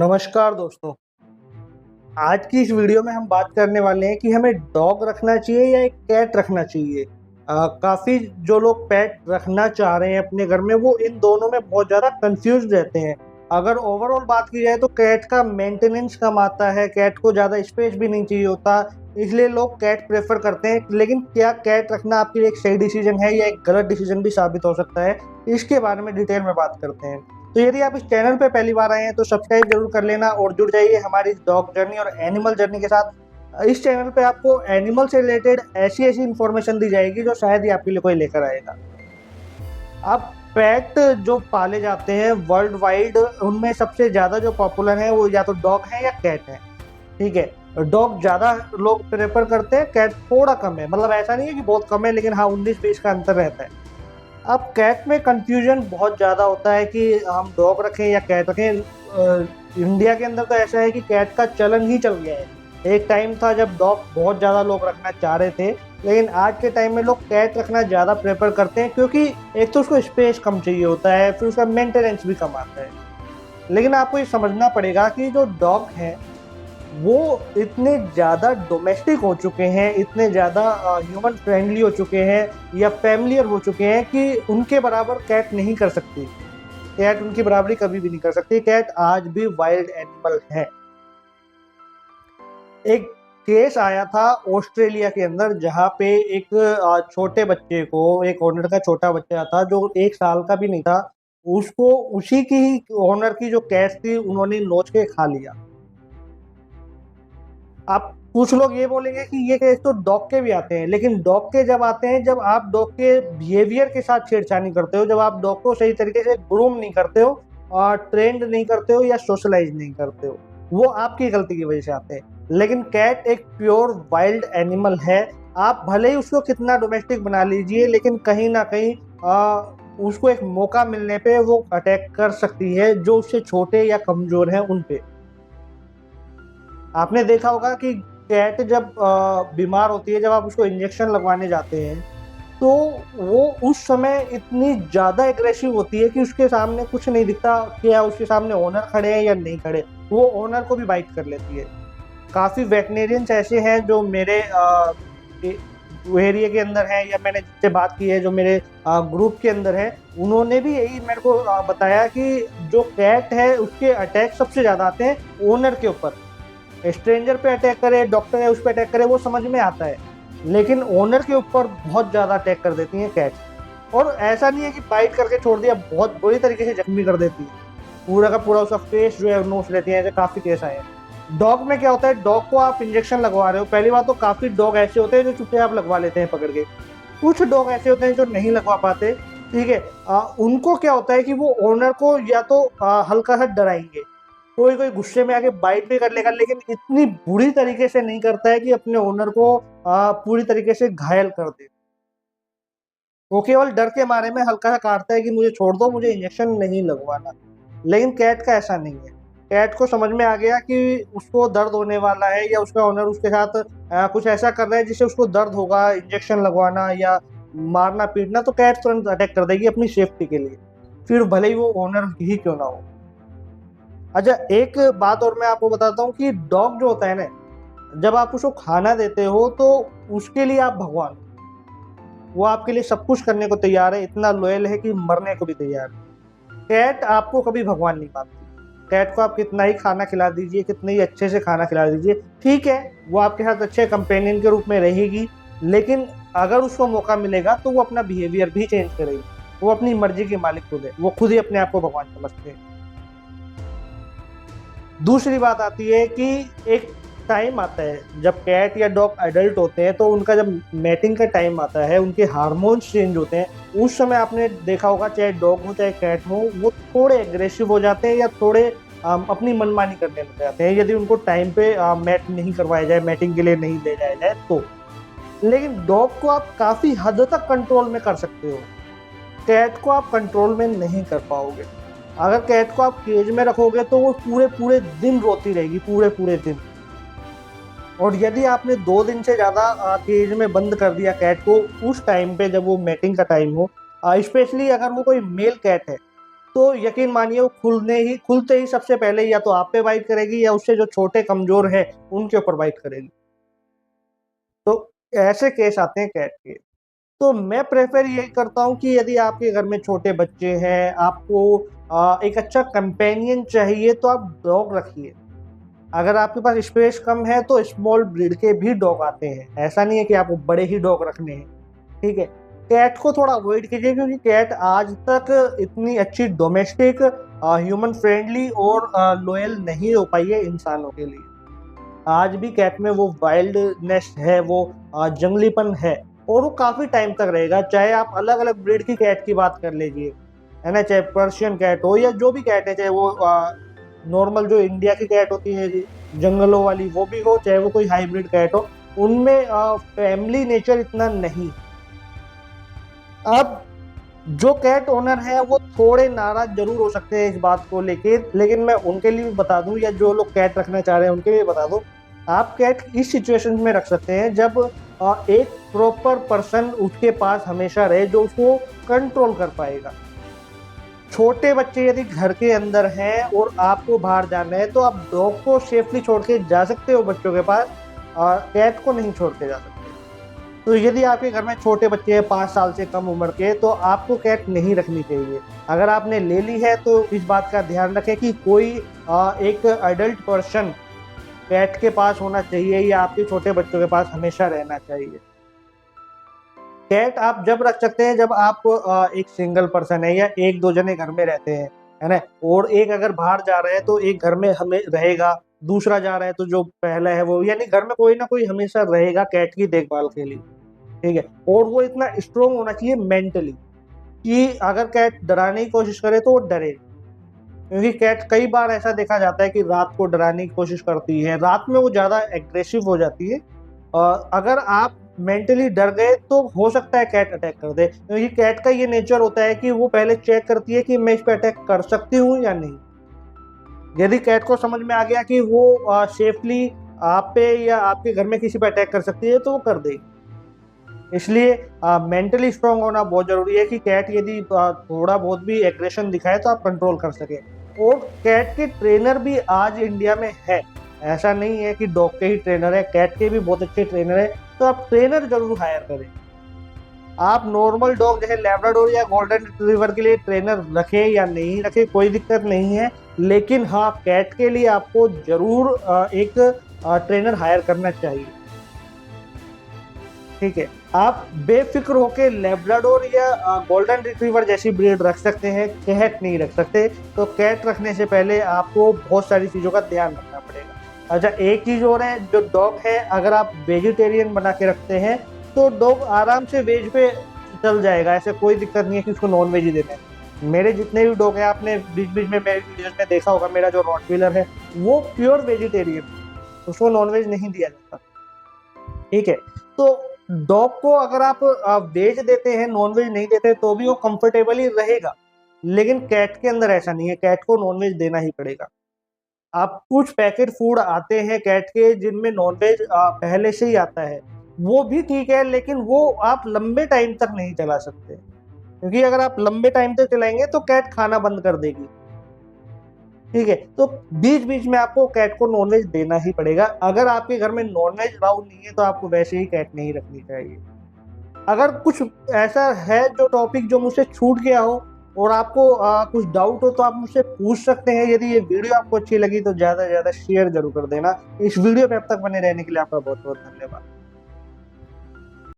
नमस्कार दोस्तों। आज की इस वीडियो में हम बात करने वाले हैं कि हमें डॉग रखना चाहिए या एक कैट रखना चाहिए। काफ़ी जो लोग पेट रखना चाह रहे हैं अपने घर में वो इन दोनों में बहुत ज़्यादा कंफ्यूज रहते हैं। अगर ओवरऑल बात की जाए तो कैट का मेंटेनेंस कम आता है, कैट को ज़्यादा स्पेस भी नहीं चाहिए होता, इसलिए लोग कैट प्रेफर करते हैं। लेकिन क्या कैट रखना आपके लिए एक सही डिसीजन है या एक गलत डिसीजन भी साबित हो सकता है, इसके बारे में डिटेल में बात करते हैं। तो यदि आप इस चैनल पे पहली बार आए हैं तो सब्सक्राइब जरूर कर लेना और जुड़ जाइए हमारी डॉग जर्नी और एनिमल जर्नी के साथ। इस चैनल पे आपको एनिमल से रिलेटेड ऐसी ऐसी इन्फॉर्मेशन दी जाएगी जो शायद ही आपके लिए कोई लेकर आएगा। अब पेट जो पाले जाते हैं वर्ल्ड वाइड, उनमें सबसे ज़्यादा जो पॉपुलर है वो या तो डॉग है या कैट है। ठीक है, डॉग ज़्यादा लोग प्रेफर करते हैं, कैट थोड़ा कम है। मतलब ऐसा नहीं है कि बहुत कम है, लेकिन हाँ 19-20 का अंतर रहता है। अब कैट में कंफ्यूजन बहुत ज़्यादा होता है कि हम डॉग रखें या कैट रखें। इंडिया के अंदर तो ऐसा है कि कैट का चलन ही चल गया है। एक टाइम था जब डॉग बहुत ज़्यादा लोग रखना चाह रहे थे, लेकिन आज के टाइम में लोग कैट रखना ज़्यादा प्रेफर करते हैं, क्योंकि एक तो उसको स्पेस कम चाहिए होता है, फिर उसका मेंटेनेंस भी कम आता है। लेकिन आपको ये समझना पड़ेगा कि जो डॉग हैं वो इतने ज़्यादा डोमेस्टिक हो चुके हैं, इतने ज़्यादा ह्यूमन फ्रेंडली हो चुके हैं या फैमिलियर हो चुके हैं कि उनके बराबर कैट नहीं कर सकती। कैट उनकी बराबरी कभी भी नहीं कर सकती। कैट आज भी वाइल्ड एनिमल है। एक केस आया था ऑस्ट्रेलिया के अंदर, जहाँ पे एक छोटे बच्चे को, एक ओनर का छोटा बच्चा था जो 1 साल का भी नहीं था, उसको उसी की ही ओनर की जो कैट थी उन्होंने नोच के खा लिया। आप कुछ लोग ये बोलेंगे कि ये केस तो डॉग के भी आते हैं, लेकिन डॉग के जब आते हैं जब आप डॉग के बिहेवियर के साथ छेड़छानी करते हो, जब आप डॉग को सही तरीके से ग्रूम नहीं करते हो और ट्रेंड नहीं करते हो या सोशलाइज नहीं करते हो, वो आपकी गलती की वजह से आते हैं। लेकिन कैट एक प्योर वाइल्ड एनिमल है। आप भले ही उसको कितना डोमेस्टिक बना लीजिए, लेकिन कहीं ना कहीं उसको एक मौका मिलने पे वो अटैक कर सकती है जो उससे छोटे या कमजोर हैं उन पे। आपने देखा होगा कि कैट जब बीमार होती है, जब आप उसको इंजेक्शन लगवाने जाते हैं, तो वो उस समय इतनी ज़्यादा एग्रेसिव होती है कि उसके सामने कुछ नहीं दिखता, क्या उसके सामने ओनर खड़े हैं या नहीं खड़े, वो ओनर को भी बाइट कर लेती है। काफ़ी वेटनेरियंस ऐसे हैं जो मेरे एरिया के अंदर हैं या मैंने जिससे बात की है, जो मेरे ग्रुप के अंदर है, उन्होंने भी यही मेरे को बताया कि जो कैट है उसके अटैक सबसे ज़्यादा आते हैं ओनर के ऊपर। स्ट्रेंजर पे अटैक करे, डॉक्टर है उस पे अटैक करे, वो समझ में आता है, लेकिन ओनर के ऊपर बहुत ज़्यादा अटैक कर देती हैं कैट। और ऐसा नहीं है कि बाइट करके छोड़ दिया, बहुत बुरी तरीके से जख्मी कर देती है। पूरा का पूरा उसका फेस जो है नोच लेती है। ऐसे काफ़ी केस आए हैं। डॉग में क्या होता है, डॉग को आप इंजेक्शन लगवा रहे हो, पहली बात तो काफ़ी डॉग ऐसे होते हैं जो चुपचाप लगवा लेते हैं पकड़ के। कुछ डॉग ऐसे होते हैं जो नहीं लगवा पाते। ठीक है, उनको क्या होता है कि वो ओनर को या तो हल्का सा डराएंगे, कोई कोई गुस्से में आके बाइट भी कर लेगा, लेकिन इतनी बुरी तरीके से नहीं करता है कि अपने ओनर को पूरी तरीके से घायल कर दे। वो केवल डर के मारे में हल्का सा काटता है कि मुझे छोड़ दो, मुझे इंजेक्शन नहीं लगवाना। लेकिन कैट का ऐसा नहीं है। कैट को समझ में आ गया कि उसको दर्द होने वाला है या उसका ओनर उसके साथ कुछ ऐसा कर रहा है जिससे उसको दर्द होगा, इंजेक्शन लगवाना या मारना पीटना, तो कैट तुरंत अटैक कर देगी अपनी सेफ्टी के लिए, फिर भले ही वो ओनर ही क्यों ना हो। अच्छा, एक बात और मैं आपको बताता हूँ कि डॉग जो होता है ना, जब आप उसको खाना देते हो तो उसके लिए आप भगवान हो। वो आपके लिए सब कुछ करने को तैयार है, इतना लॉयल है कि मरने को भी तैयार है। कैट आपको कभी भगवान नहीं मानती। कैट को आप कितना ही खाना खिला दीजिए, कितने ही अच्छे से खाना खिला दीजिए, ठीक है, वो आपके साथ अच्छे कंपेनियन के रूप में रहेगी, लेकिन अगर उसको मौका मिलेगा तो वो अपना बिहेवियर भी चेंज करेगी। वो अपनी मर्जी के मालिक खुद है, वो खुद ही अपने आप को भगवान समझते हैं। दूसरी बात आती है कि एक टाइम आता है जब कैट या डॉग एडल्ट होते हैं, तो उनका जब मैटिंग का टाइम आता है, उनके हार्मोन्स चेंज होते हैं। उस समय आपने देखा होगा, चाहे डॉग हो चाहे कैट हो, वो थोड़े एग्रेसिव हो जाते हैं या थोड़े अपनी मनमानी करने लग जाते हैं, यदि उनको टाइम पे मैट नहीं करवाया जाए, मैटिंग के लिए नहीं ले जाया जाए तो। लेकिन डॉग को आप काफ़ी हद तक कंट्रोल में कर सकते हो, कैट को आप कंट्रोल में नहीं कर पाओगे। अगर कैट को आप केज में रखोगे तो वो पूरे पूरे दिन रोती रहेगी, पूरे पूरे दिन। और यदि आपने 2 दिन से ज़्यादा केज में बंद कर दिया कैट को, उस टाइम पे जब वो मैटिंग का टाइम हो, स्पेशली अगर वो कोई मेल कैट है, तो यकीन मानिए वो खुलते ही सबसे पहले या तो आप पे बाइट करेगी या उससे जो छोटे कमजोर है उनके ऊपर बाइट करेगी। तो ऐसे केस आते हैं कैट के। तो मैं प्रेफर यही करता हूँ कि यदि आपके घर में छोटे बच्चे हैं, आपको एक अच्छा कंपेनियन चाहिए तो आप डॉग रखिए। अगर आपके पास स्पेस कम है तो स्मॉल ब्रीड के भी डॉग आते हैं, ऐसा नहीं है कि आपको बड़े ही डॉग रखने हैं, ठीक है। कैट को थोड़ा अवॉइड कीजिए क्योंकि कैट आज तक इतनी अच्छी डोमेस्टिक, ह्यूमन फ्रेंडली और लॉयल नहीं हो पाई है इंसानों के लिए। आज भी कैट में वो वाइल्डनेस है, वो जंगलीपन है, और वो काफ़ी टाइम तक रहेगा। चाहे आप अलग अलग ब्रीड की कैट की बात कर लीजिए, है ना, चाहे पर्शियन कैट हो या जो भी कैट है, चाहे वो नॉर्मल जो इंडिया की कैट होती है जंगलों वाली वो भी हो, चाहे वो कोई हाइब्रिड कैट हो, उनमें फैमिली नेचर इतना नहीं। अब जो कैट ओनर है वो थोड़े नाराज जरूर हो सकते हैं इस बात को लेके, लेकिन मैं उनके लिए भी बता दूं, या जो लोग कैट रखना चाह रहे हैं उनके लिए बता दूं, आप कैट इस सिचुएशन में रख सकते हैं जब एक प्रॉपर पर्सन उसके पास हमेशा रहे जो उसको कंट्रोल कर पाएगा। छोटे बच्चे यदि घर के अंदर हैं और आपको बाहर जाना है तो आप डॉग को सेफली छोड़ के जा सकते हो बच्चों के पास, कैट को नहीं छोड़ के जा सकते। तो यदि आपके घर में छोटे बच्चे हैं 5 साल से कम उम्र के, तो आपको कैट नहीं रखनी चाहिए। अगर आपने ले ली है तो इस बात का ध्यान रखें कि कोई एक अडल्ट पर्सन कैट के पास होना चाहिए या आपके छोटे बच्चों के पास हमेशा रहना चाहिए। कैट आप जब रख सकते हैं जब आप एक सिंगल पर्सन है या एक दो जने घर में रहते हैं, है ना, और एक अगर बाहर जा रहा है तो एक घर में हमें रहेगा, दूसरा जा रहा है तो जो पहला है वो, यानी घर में कोई ना कोई हमेशा रहेगा कैट की देखभाल के लिए, ठीक है। और वो इतना स्ट्रोंग होना चाहिए मेंटली कि अगर कैट डराने की कोशिश करे तो वो डरे, क्योंकि कैट कई बार ऐसा देखा जाता है कि रात को डराने की कोशिश करती है, रात में वो ज़्यादा एग्रेसिव हो जाती है। अगर आप मेंटली डर गए तो हो सकता है कैट अटैक कर दे, क्योंकि कैट का ये नेचर होता है कि वो पहले चेक करती है कि मैं इस पर अटैक कर सकती हूँ या नहीं। यदि कैट को समझ में आ गया कि वो सेफली आप पे या आपके घर में किसी पे अटैक कर सकती है तो वो कर देगी। इसलिए मेंटली स्ट्रांग होना बहुत जरूरी है कि कैट यदि थोड़ा बहुत भी एग्रेशन दिखाए तो आप कंट्रोल कर सके। और कैट के ट्रेनर भी आज इंडिया में है, ऐसा नहीं है कि डॉग के ही ट्रेनर है, कैट के भी बहुत अच्छे ट्रेनर है, तो आप ट्रेनर जरूर हायर करें। आप नॉर्मल डॉग जैसे लैब्राडोर या गोल्डन रिट्रीवर के लिए ट्रेनर रखें या नहीं रखें कोई दिक्कत नहीं है, लेकिन हाँ कैट के लिए आपको जरूर एक ट्रेनर हायर करना चाहिए, ठीक है। आप बेफिक्र होकर लेब्राडोर या गोल्डन रिट्रीवर जैसी ब्रीड रख सकते हैं, कैट नहीं रख सकते। तो कैट रखने से पहले आपको बहुत सारी चीज़ों का ध्यान रखना पड़ेगा। अच्छा, एक चीज़ और है, जो डॉग है अगर आप वेजिटेरियन बना के रखते हैं तो डॉग आराम से वेज पे चल जाएगा, ऐसे कोई दिक्कत नहीं है कि उसको नॉन वेज ही देना है। मेरे जितने भी डॉग हैं आपने बीच बीच में मेरे वीडियोस में देखा होगा, मेरा जो रॉटवीलर है वो प्योर वेजिटेरियन, उसको नॉन वेज नहीं दिया जाता, ठीक है। तो डॉग को अगर आप वेज देते हैं नॉन वेज नहीं देते तो भी वो कंफर्टेबली रहेगा, लेकिन कैट के अंदर ऐसा नहीं है, कैट को नॉन वेज देना ही पड़ेगा। आप कुछ पैकेट फूड आते हैं कैट के जिनमें नॉन वेज पहले से ही आता है, वो भी ठीक है, लेकिन वो आप लंबे टाइम तक नहीं चला सकते, क्योंकि अगर आप लंबे टाइम तक चलाएंगे तो कैट खाना बंद कर देगी, ठीक है। तो बीच बीच में आपको कैट को नॉनवेज देना ही पड़ेगा। अगर आपके घर में नॉनवेज अलाउड नहीं है तो आपको वैसे ही कैट नहीं रखनी चाहिए। अगर कुछ ऐसा है जो टॉपिक जो मुझसे छूट गया हो और आपको कुछ डाउट हो तो आप मुझसे पूछ सकते हैं। यदि ये वीडियो आपको अच्छी लगी तो ज़्यादा से ज़्यादा शेयर जरूर कर देना। इस वीडियो पे अब तक बने रहने के लिए आपका बहुत बहुत धन्यवाद।